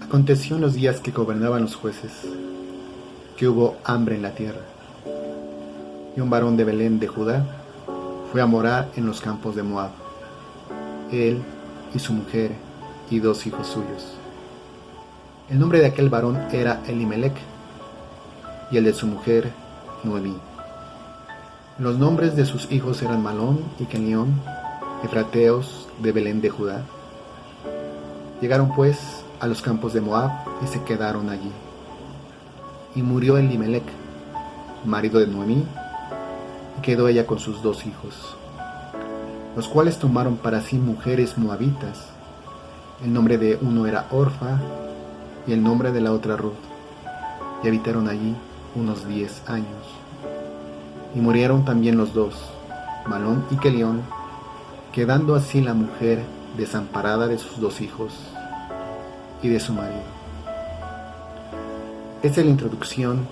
Aconteció en los días que gobernaban los jueces, que hubo hambre en la tierra, y un varón de Belén de Judá fue a morar en los campos de Moab, él y su mujer y 2 hijos suyos. El nombre de aquel varón era Elimelec, y el de su mujer Noemí. Los nombres de sus hijos eran Malón y Kelión, efrateos de Belén de Judá. Llegaron pues a los campos de Moab y se quedaron allí. Y murió Elimelec, marido de Noemí, y quedó ella con sus 2 hijos, los cuales tomaron para sí mujeres moabitas. El nombre de uno era Orfa y el nombre de la otra Ruth, y habitaron allí unos 10 años. Y murieron también los dos, Malón y Kelión, quedando así la mujer desamparada de sus 2 hijos y de su marido. Esta es la introducción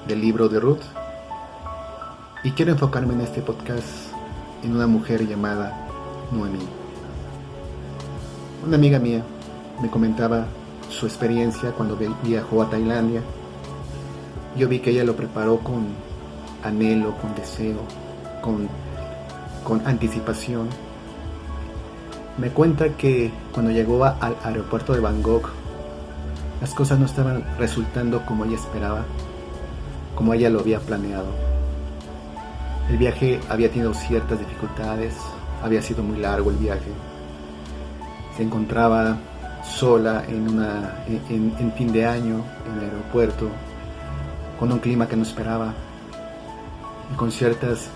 del libro de Ruth, y quiero enfocarme en este podcast en una mujer llamada Noemí. Una amiga mía me comentaba su experiencia cuando viajó a Tailandia. Yo vi que ella lo preparó con anhelo, con deseo, con anticipación. Me cuenta que cuando llegó al aeropuerto de Bangkok, las cosas no estaban resultando como ella esperaba, como ella lo había planeado. El viaje había tenido ciertas dificultades, había sido muy largo el viaje. Se encontraba sola en fin de año en el aeropuerto, con un clima que no esperaba y con ciertas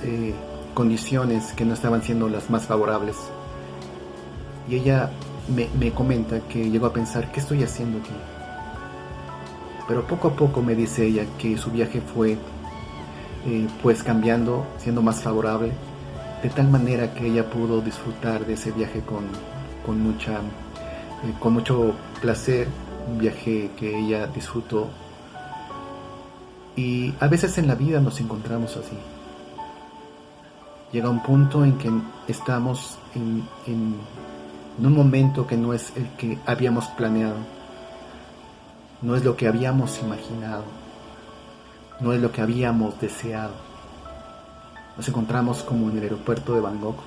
condiciones que no estaban siendo las más favorables. Y ella me comenta que llegó a pensar, ¿qué estoy haciendo aquí? Pero poco a poco me dice ella que su viaje fue pues cambiando, siendo más favorable, de tal manera que ella pudo disfrutar de ese viaje con mucho placer, un viaje que ella disfrutó. Y a veces en la vida nos encontramos así. Llega un punto en que estamos en un momento que no es el que habíamos planeado, no es lo que habíamos imaginado, no es lo que habíamos deseado. Nos encontramos como en el aeropuerto de Bangkok,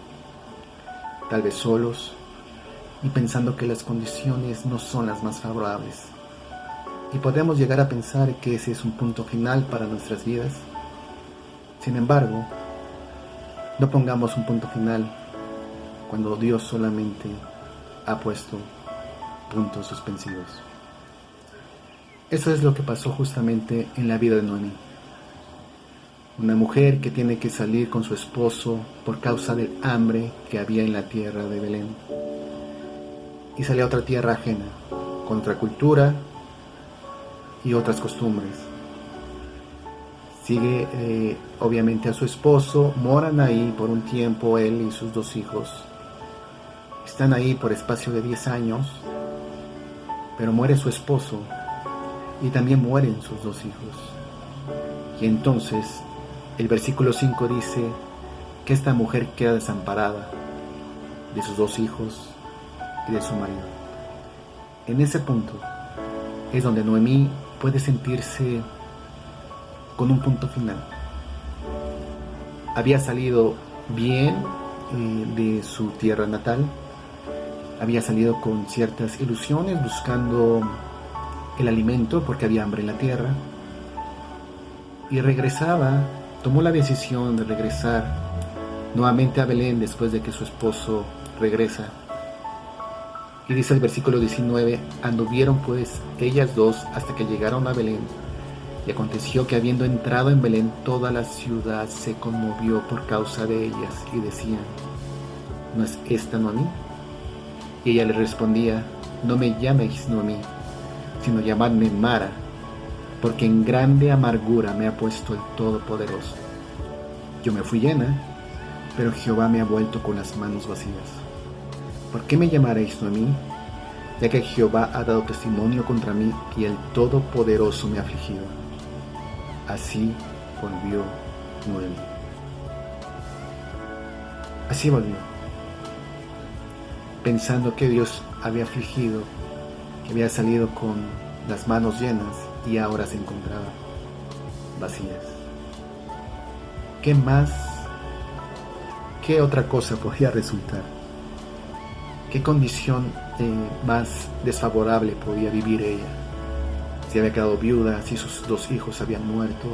tal vez solos y pensando que las condiciones no son las más favorables. Y podemos llegar a pensar que ese es un punto final para nuestras vidas. Sin embargo, no pongamos un punto final cuando Dios solamente ha puesto puntos suspensivos. Eso es lo que pasó justamente en la vida de Noemí. Una mujer que tiene que salir con su esposo por causa del hambre que había en la tierra de Belén. Y sale a otra tierra ajena, con otra cultura y otras costumbres. Sigue obviamente a su esposo, moran ahí por un tiempo él y sus 2 hijos. Están ahí por espacio de 10 años, pero muere su esposo y también mueren sus 2 hijos. Y entonces el versículo 5 dice que esta mujer queda desamparada de sus 2 hijos y de su marido. En ese punto es donde Noemí puede sentirse con un punto final. Había salido bien de su tierra natal, había salido con ciertas ilusiones buscando el alimento porque había hambre en la tierra, y tomó la decisión de regresar nuevamente a Belén después de que su esposo regresa. Y dice el versículo 19, anduvieron pues ellas dos hasta que llegaron a Belén, y aconteció que habiendo entrado en Belén, toda la ciudad se conmovió por causa de ellas, y decían, ¿no es esta Noemí? Y ella le respondía, no me llaméis Noemí, sino llamadme Mara, porque en grande amargura me ha puesto el Todopoderoso. Yo me fui llena, pero Jehová me ha vuelto con las manos vacías. ¿Por qué me llamaréis Noemí? Ya que Jehová ha dado testimonio contra mí y el Todopoderoso me ha afligido. Así volvió Noemí. Así volvió, pensando que Dios había afligido que había salido con las manos llenas y ahora se encontraba vacías. ¿Qué más? ¿Qué otra cosa podía resultar? ¿Qué condición más desfavorable podía vivir ella? Si había quedado viuda, si sus 2 hijos habían muerto,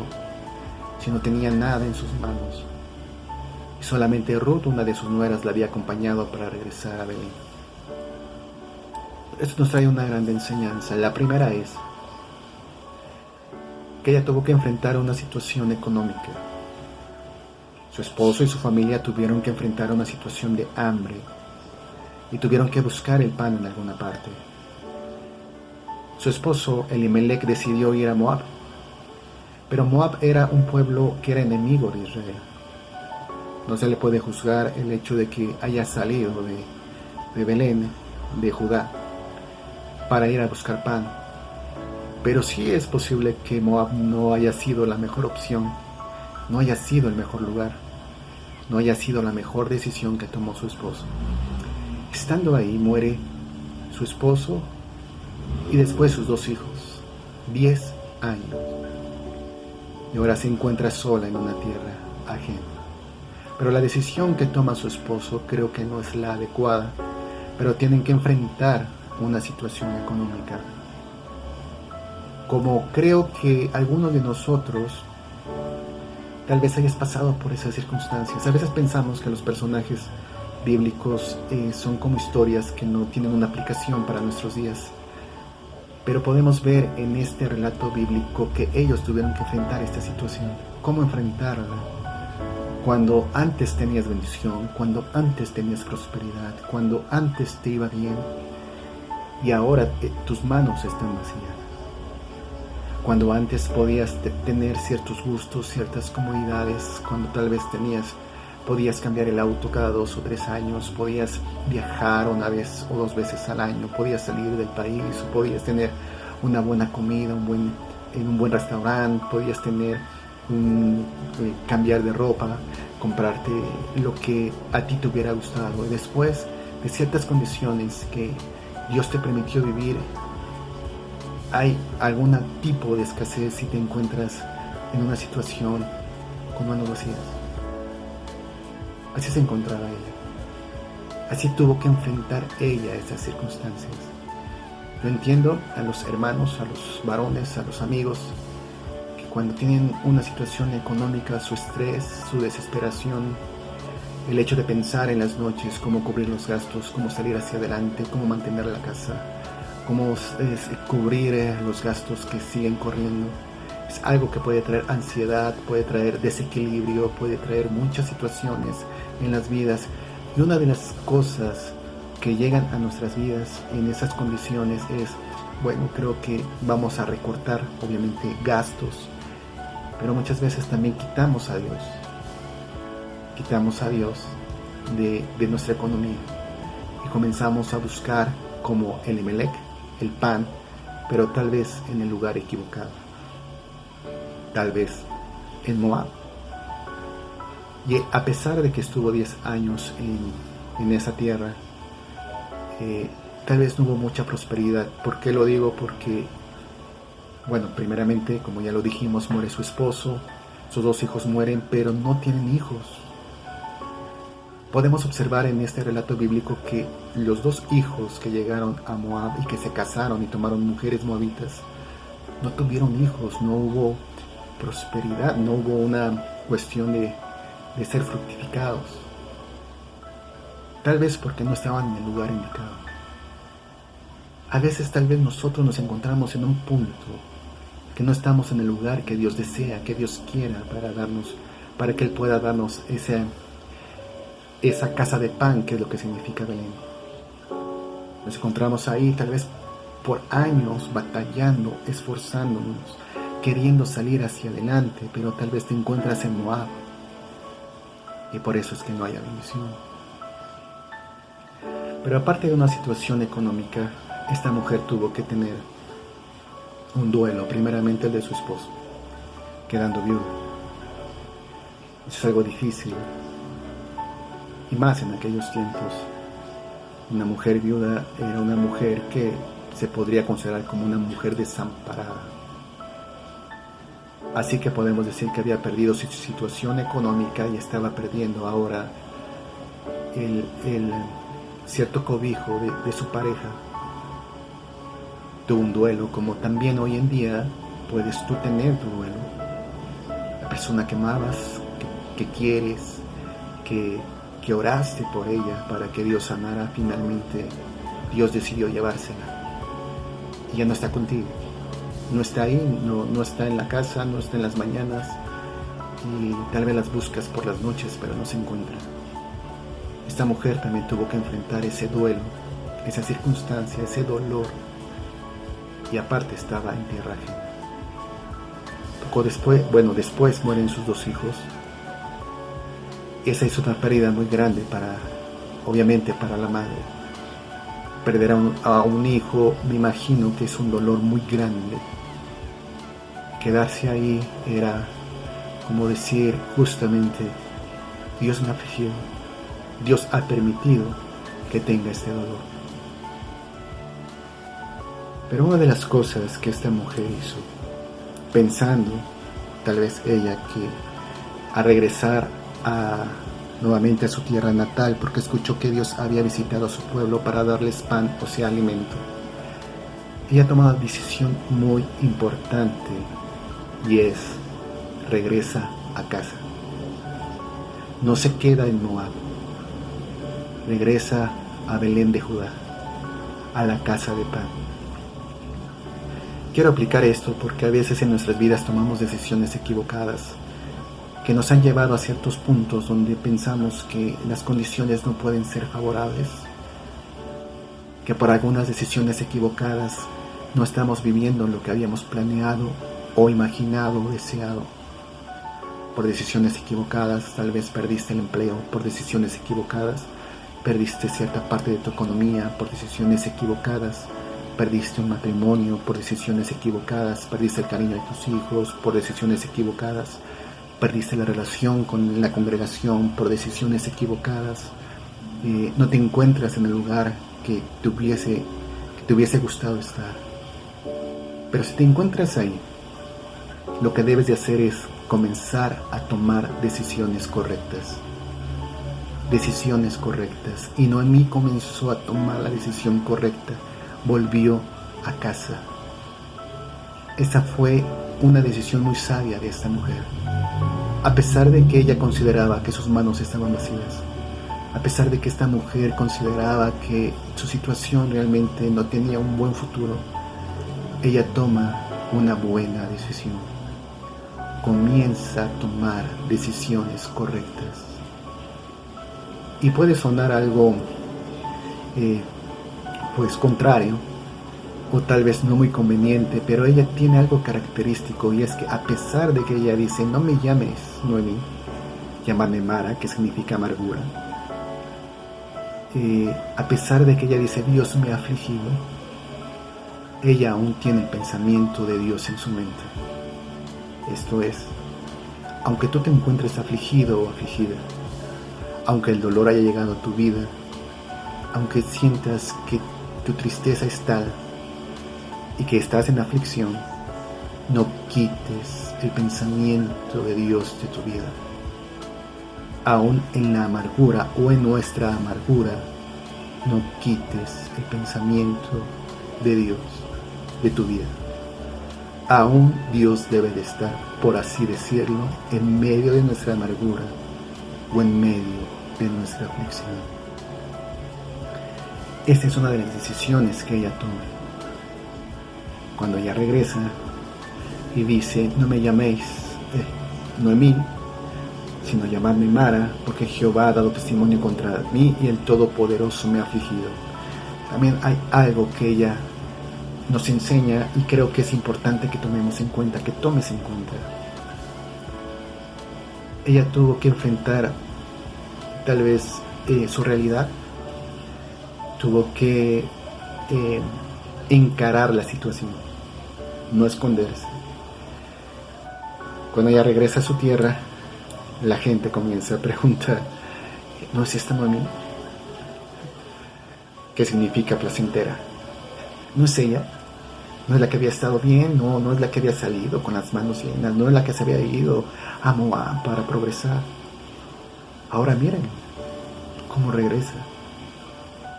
si no tenía nada en sus manos. Y solamente Ruth, una de sus nueras, la había acompañado para regresar a Belén. Esto nos trae una gran enseñanza. La primera es que ella tuvo que enfrentar una situación económica. Su esposo y su familia tuvieron que enfrentar una situación de hambre y tuvieron que buscar el pan en alguna parte. Su esposo, Elimelech, decidió ir a Moab, pero Moab era un pueblo que era enemigo de Israel. No se le puede juzgar el hecho de que haya salido de Belén, de Judá, para ir a buscar pan. Pero sí es posible que Moab no haya sido la mejor opción, no haya sido el mejor lugar, no haya sido la mejor decisión que tomó su esposo. Estando ahí muere su esposo y después sus 2 hijos, 10 años. Y ahora se encuentra sola en una tierra ajena. Pero la decisión que toma su esposo creo que no es la adecuada, pero tienen que enfrentar una situación económica. Como creo que algunos de nosotros tal vez hayas pasado por esas circunstancias. A veces pensamos que los personajes bíblicos son como historias que no tienen una aplicación para nuestros días. Pero podemos ver en este relato bíblico que ellos tuvieron que enfrentar esta situación. ¿Cómo enfrentarla? Cuando antes tenías bendición, cuando antes tenías prosperidad, cuando antes te iba bien y ahora tus manos están vacías. Cuando antes podías tener ciertos gustos, ciertas comodidades, cuando tal vez podías cambiar el auto cada 2 o 3 años, podías viajar 1 vez o 2 veces al año, podías salir del país, podías tener una buena comida en un buen restaurante, podías tener cambiar de ropa, comprarte lo que a ti te hubiera gustado. Y después de ciertas condiciones que Dios te permitió vivir, hay algún tipo de escasez si te encuentras en una situación con manos vacías. Así se encontraba ella. Así tuvo que enfrentar ella esas circunstancias. Yo entiendo a los hermanos, a los varones, a los amigos, que cuando tienen una situación económica, su estrés, su desesperación, el hecho de pensar en las noches cómo cubrir los gastos, cómo salir hacia adelante, cómo mantener la casa, cómo cubrir los gastos que siguen corriendo, es algo que puede traer ansiedad, puede traer desequilibrio, puede traer muchas situaciones en las vidas. Y una de las cosas que llegan a nuestras vidas en esas condiciones es, bueno, creo que vamos a recortar obviamente gastos, pero muchas veces también quitamos a Dios de nuestra economía y comenzamos a buscar como Elimelech el pan, pero tal vez en el lugar equivocado, tal vez en Moab. Y a pesar de que estuvo 10 años en esa tierra, tal vez no hubo mucha prosperidad. ¿Por qué lo digo? Porque, bueno, primeramente, como ya lo dijimos, muere su esposo, sus 2 hijos mueren, pero no tienen hijos. Podemos observar en este relato bíblico que los 2 hijos que llegaron a Moab y que se casaron y tomaron mujeres moabitas, no tuvieron hijos, no hubo prosperidad, no hubo una cuestión de ser fructificados. Tal vez porque no estaban en el lugar indicado. A veces tal vez nosotros nos encontramos en un punto que no estamos en el lugar que Dios desea, que Dios quiera para que Él pueda darnos esa casa de pan, que es lo que significa Belén. Nos encontramos ahí tal vez por años batallando, esforzándonos, queriendo salir hacia adelante, pero tal vez te encuentras en Moab y por eso es que no haya bendición. Pero aparte de una situación económica, esta mujer tuvo que tener un duelo, primeramente el de su esposo, quedando viuda. Eso es algo difícil, y más en aquellos tiempos. Una mujer viuda era una mujer que se podría considerar como una mujer desamparada. Así que podemos decir que había perdido su situación económica y estaba perdiendo ahora el cierto cobijo de su pareja. Tuvo un duelo, como también hoy en día puedes tú tener tu duelo. La persona que amabas, que quieres, que oraste por ella para que Dios sanara, finalmente Dios decidió llevársela y ya no está contigo, no está ahí, no está en la casa, no está en las mañanas, y tal vez las buscas por las noches pero no se encuentra. Esta mujer también tuvo que enfrentar ese duelo, esa circunstancia, ese dolor, y aparte estaba en tierra ajena. Después mueren sus 2 hijos. Esa es una pérdida muy grande obviamente para la madre. Perder a un hijo, me imagino que es un dolor muy grande. Quedarse ahí era como decir justamente, Dios me ha afligido, Dios ha permitido que tenga este dolor. Pero una de las cosas que esta mujer hizo, pensando tal vez ella que a regresar nuevamente a su tierra natal, porque escuchó que Dios había visitado a su pueblo para darles pan, o sea, alimento, ella toma una decisión muy importante, y es: regresa a casa. No se queda en Moab, regresa a Belén de Judá, a la casa de pan. Quiero aplicar esto porque a veces en nuestras vidas tomamos decisiones equivocadas que nos han llevado a ciertos puntos donde pensamos que las condiciones no pueden ser favorables, que por algunas decisiones equivocadas no estamos viviendo lo que habíamos planeado o imaginado o deseado. Por decisiones equivocadas tal vez perdiste el empleo, por decisiones equivocadas perdiste cierta parte de tu economía, por decisiones equivocadas perdiste un matrimonio, por decisiones equivocadas perdiste el cariño de tus hijos, por decisiones equivocadas perdiste la relación con la congregación, por decisiones equivocadas no te encuentras en el lugar que te hubiese gustado estar. Pero si te encuentras ahí, lo que debes de hacer es comenzar a tomar decisiones correctas. Decisiones correctas. Y Noemí comenzó a tomar la decisión correcta. Volvió a casa. Esa fue una decisión muy sabia de esta mujer. A pesar de que ella consideraba que sus manos estaban vacías, a pesar de que esta mujer consideraba que su situación realmente no tenía un buen futuro, ella toma una buena decisión. Comienza a tomar decisiones correctas. Y puede sonar algo contrario, o tal vez no muy conveniente, pero ella tiene algo característico, y es que a pesar de que ella dice: no me llames Noemí, llámame Mara, que significa amargura, a pesar de que ella dice: Dios me ha afligido, ella aún tiene el pensamiento de Dios en su mente. Esto es, aunque tú te encuentres afligido o afligida, aunque el dolor haya llegado a tu vida, aunque sientas que tu tristeza es tal y que estás en aflicción, no quites el pensamiento de Dios de tu vida. Aún en la amargura o en nuestra amargura, no quites el pensamiento de Dios de tu vida. Aún Dios debe de estar, por así decirlo, en medio de nuestra amargura o en medio de nuestra aflicción. Esta es una de las decisiones que ella toma. Cuando ella regresa y dice: no me llaméis Noemí, sino llamadme Mara, porque Jehová ha dado testimonio contra mí y el Todopoderoso me ha afligido. También hay algo que ella nos enseña, y creo que es importante que tomemos en cuenta, que tomes en cuenta. Ella tuvo que enfrentar tal vez su realidad, tuvo que encarar la situación, no esconderse. Cuando ella regresa a su tierra, la gente comienza a preguntar: ¿no es esta Noemí? ¿Qué significa placentera? No es ella, no es la que había estado bien, no es la que había salido con las manos llenas, no es la que se había ido a Moab para progresar. Ahora miren cómo regresa.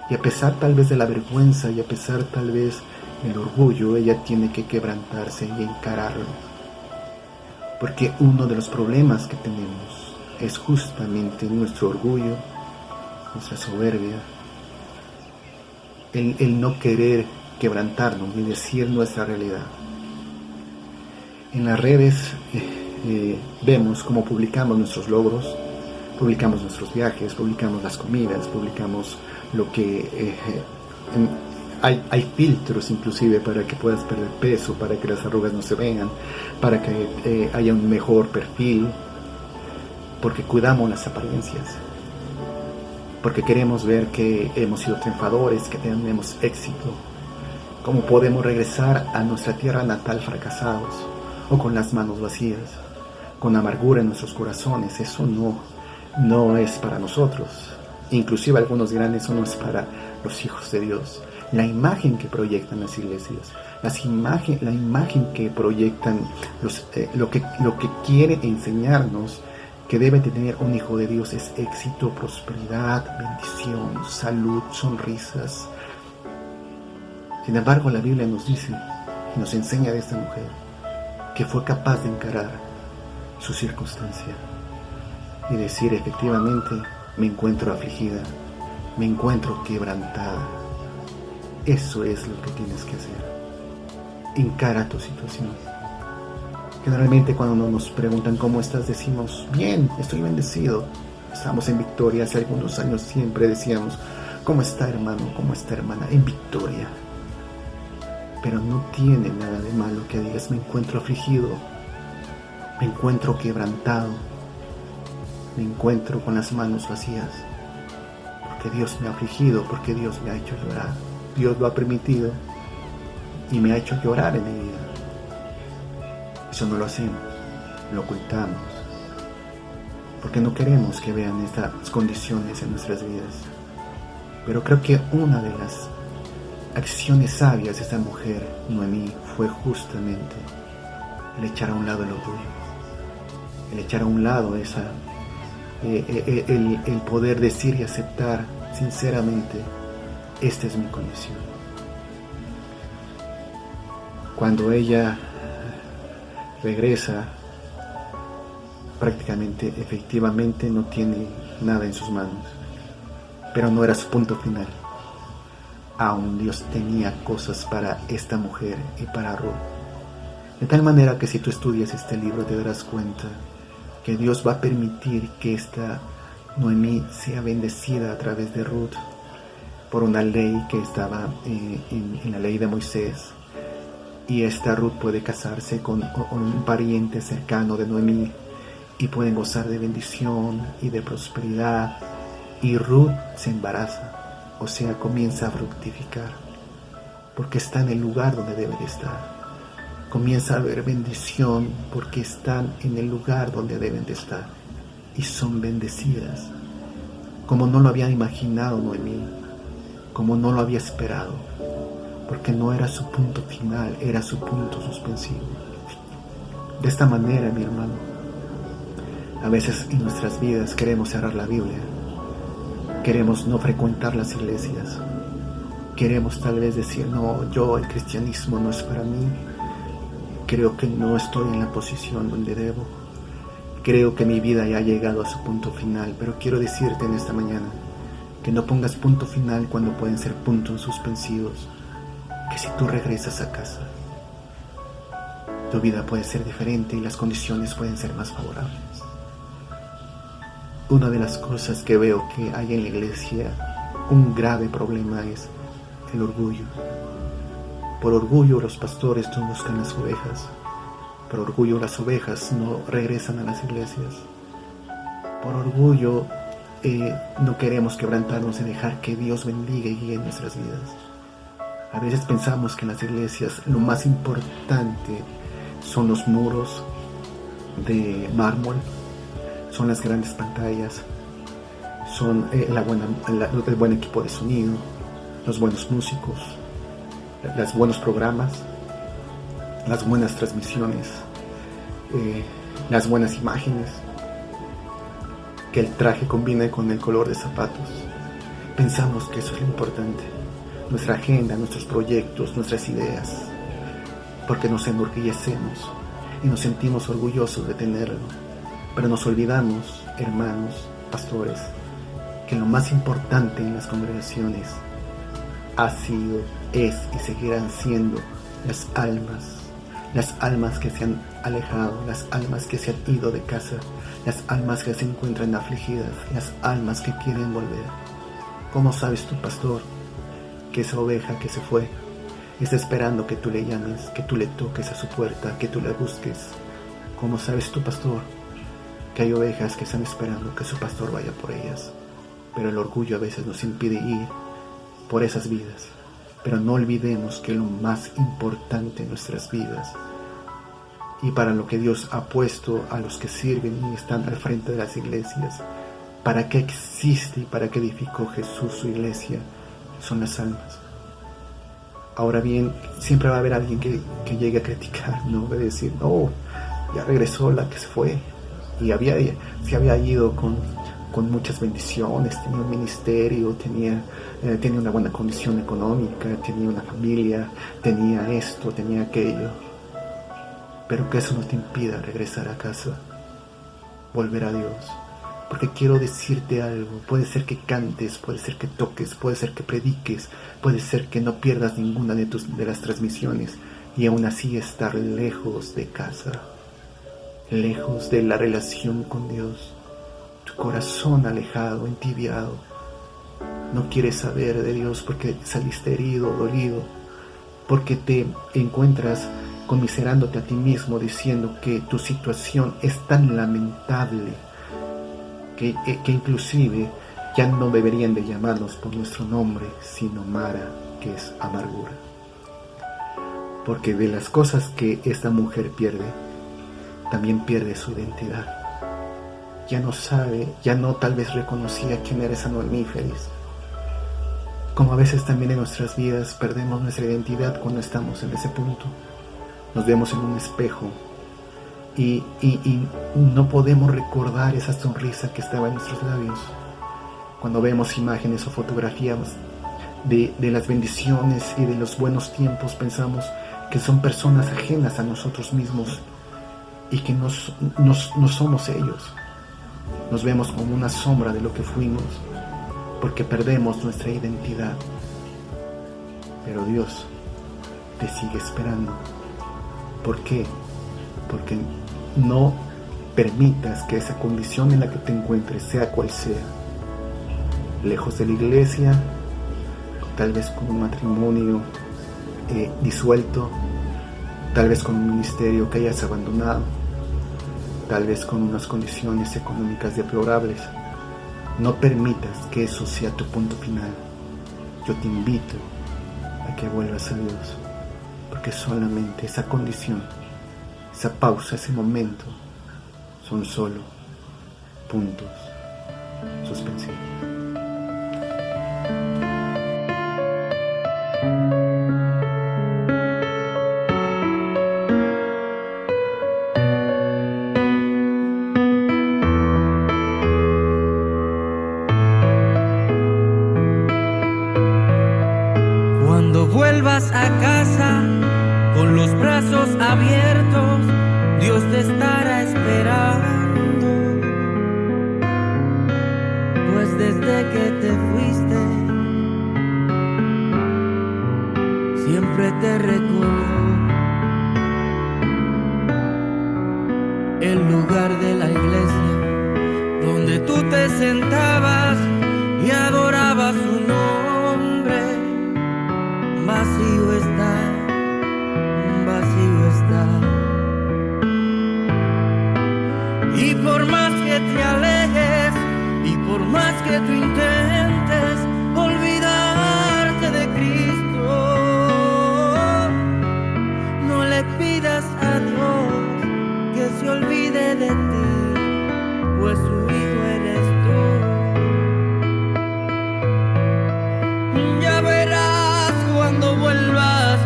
Y a pesar tal vez de la vergüenza y a pesar tal vez del orgullo, ella tiene que quebrantarse y encararlo. Porque uno de los problemas que tenemos es justamente nuestro orgullo, nuestra soberbia, el no querer quebrantarnos ni decir nuestra realidad. En las redes vemos cómo publicamos nuestros logros, publicamos nuestros viajes, publicamos las comidas, publicamos lo que... hay filtros inclusive para que puedas perder peso, para que las arrugas no se vean, para que haya un mejor perfil, porque cuidamos las apariencias, porque queremos ver que hemos sido triunfadores, que tenemos éxito. ¿Cómo podemos regresar a nuestra tierra natal fracasados o con las manos vacías, con amargura en nuestros corazones? Eso no es para nosotros. Inclusive algunos dirán, eso no es para los hijos de Dios. La imagen que proyectan las iglesias, la imagen que proyectan lo que quiere enseñarnos que debe tener un hijo de Dios es éxito, prosperidad, bendición, salud, sonrisas. Sin embargo, la Biblia nos dice y nos enseña de esta mujer que fue capaz de encarar su circunstancia y decir, efectivamente, me encuentro afligida, me encuentro quebrantada. Eso es lo que tienes que hacer. Encara tu situación. Generalmente cuando nos preguntan cómo estás, decimos, bien, estoy bendecido, estamos en victoria. Hace algunos años siempre decíamos, ¿cómo está, hermano? ¿Cómo está, hermana? En victoria. Pero no tiene nada de malo que digas, me encuentro afligido, me encuentro quebrantado, me encuentro con las manos vacías, porque Dios me ha afligido, porque Dios me ha hecho llorar. Dios lo ha permitido y me ha hecho llorar en mi vida. Eso no lo hacemos, lo ocultamos, porque no queremos que vean estas condiciones en nuestras vidas. Pero creo que una de las acciones sabias de esta mujer, Noemí, fue justamente el echar a un lado el orgullo, el echar a un lado el poder decir y aceptar sinceramente, esta es mi condición. Cuando ella regresa, prácticamente, efectivamente, no tiene nada en sus manos, pero no era su punto final. Aún Dios tenía cosas para esta mujer y para Ruth. De tal manera que si tú estudias este libro te darás cuenta que Dios va a permitir que esta Noemí sea bendecida a través de Ruth por una ley que estaba en la ley de Moisés. Y esta Ruth puede casarse con un pariente cercano de Noemí y pueden gozar de bendición y de prosperidad. Y Ruth se embaraza, o sea, comienza a fructificar, porque está en el lugar donde debe de estar. Comienza a haber bendición porque están en el lugar donde deben de estar y son bendecidas, como no lo había imaginado Noemí, como no lo había esperado, porque no era su punto final, era su punto suspensivo. De esta manera, mi hermano, a veces en nuestras vidas queremos cerrar la Biblia, queremos no frecuentar las iglesias, queremos tal vez decir, no, el cristianismo no es para mí, creo que no estoy en la posición donde debo, creo que mi vida ya ha llegado a su punto final. Pero quiero decirte en esta mañana que no pongas punto final cuando pueden ser puntos suspensivos, que si tú regresas a casa, tu vida puede ser diferente y las condiciones pueden ser más favorables. Una de las cosas que veo que hay en la iglesia, un grave problema, es el orgullo. Por orgullo los pastores no buscan las ovejas, por orgullo las ovejas no regresan a las iglesias, por orgullo no queremos quebrantarnos y dejar que Dios bendiga y guíe nuestras vidas. A veces pensamos que en las iglesias lo más importante son los muros de mármol, son las grandes pantallas, son el buen equipo de sonido, los buenos músicos, los buenos programas, las buenas transmisiones, las buenas imágenes, que el traje combine con el color de zapatos. Pensamos que eso es lo importante, nuestra agenda, nuestros proyectos, nuestras ideas, porque nos enorgullecemos y nos sentimos orgullosos de tenerlo, pero nos olvidamos, hermanos, pastores, que lo más importante en las congregaciones ha sido, es y seguirán siendo las almas que se han alejado, las almas que se han ido de casa, las almas que se encuentran afligidas, las almas que quieren volver. ¿Cómo sabes tu pastor que esa oveja que se fue está esperando que tú le llames, que tú le toques a su puerta, que tú la busques? ¿Cómo sabes tu pastor que hay ovejas que están esperando que su pastor vaya por ellas? Pero el orgullo a veces nos impide ir por esas vidas. Pero no olvidemos que lo más importante en nuestras vidas y para lo que Dios ha puesto a los que sirven y están al frente de las iglesias, para qué existe y para qué edificó Jesús su iglesia, son las almas. Ahora bien, siempre va a haber alguien que llegue a criticar, ¿no? Va a decir, no, ya regresó la que se fue y se había ido con muchas bendiciones, tenía un ministerio, tenía una buena condición económica, tenía una familia, tenía esto, tenía aquello. Pero que eso no te impida regresar a casa, volver a Dios. Porque quiero decirte algo, puede ser que cantes, puede ser que toques, puede ser que prediques, puede ser que no pierdas ninguna de las transmisiones y aún así estar lejos de casa, lejos de la relación con Dios. Tu corazón alejado, entibiado, no quieres saber de Dios porque saliste herido, dolido, porque te encuentras conmiserándote a ti mismo, diciendo que tu situación es tan lamentable que inclusive ya no deberían de llamarnos por nuestro nombre, sino Mara, que es amargura. Porque de las cosas que esta mujer pierde, también pierde su identidad. Ya no sabe, ya no tal vez reconocía quién era esa Noemí feliz. Como a veces también en nuestras vidas perdemos nuestra identidad cuando estamos en ese punto. Nos vemos en un espejo y no podemos recordar esa sonrisa que estaba en nuestros labios. Cuando vemos imágenes o fotografías de las bendiciones y de los buenos tiempos, pensamos que son personas ajenas a nosotros mismos y que no somos ellos. Nos vemos como una sombra de lo que fuimos, porque perdemos nuestra identidad. Pero Dios te sigue esperando. ¿Por qué? Porque no permitas que esa condición en la que te encuentres, sea cual sea, lejos de la iglesia, tal vez con un matrimonio disuelto, tal vez con un ministerio que hayas abandonado, tal vez con unas condiciones económicas deplorables, no permitas que eso sea tu punto final. Yo te invito a que vuelvas a Dios, porque solamente esa condición, esa pausa, ese momento, son solo puntos suspensivos. Cuando vuelvas a casa con los brazos abiertos, Dios te estará esperando. Pues desde que te fuiste, siempre te recordó el lugar de la iglesia donde tú te sentabas y adorabas su nombre. Vacío está, vacío está. Y por más que te alejes, y por más que tú intentes olvidarte de Cristo, no le pidas a Dios que se olvide de ti, pues su hijo eres tú. Ya verás cuando vuelvas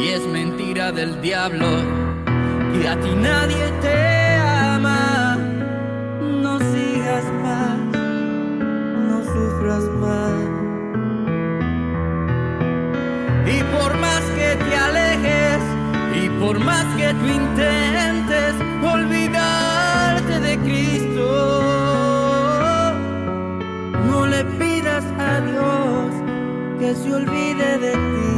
y es mentira del diablo que a ti nadie te ama. No sigas más, no sufras más. Y por más que te alejes, y por más que tú intentes olvidarte de Cristo, no le pidas a Dios que se olvide de ti,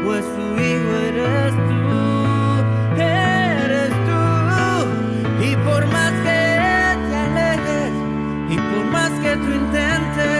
pues su hijo eres tú, eres tú. Y por más que te alejes, y por más que tú intentes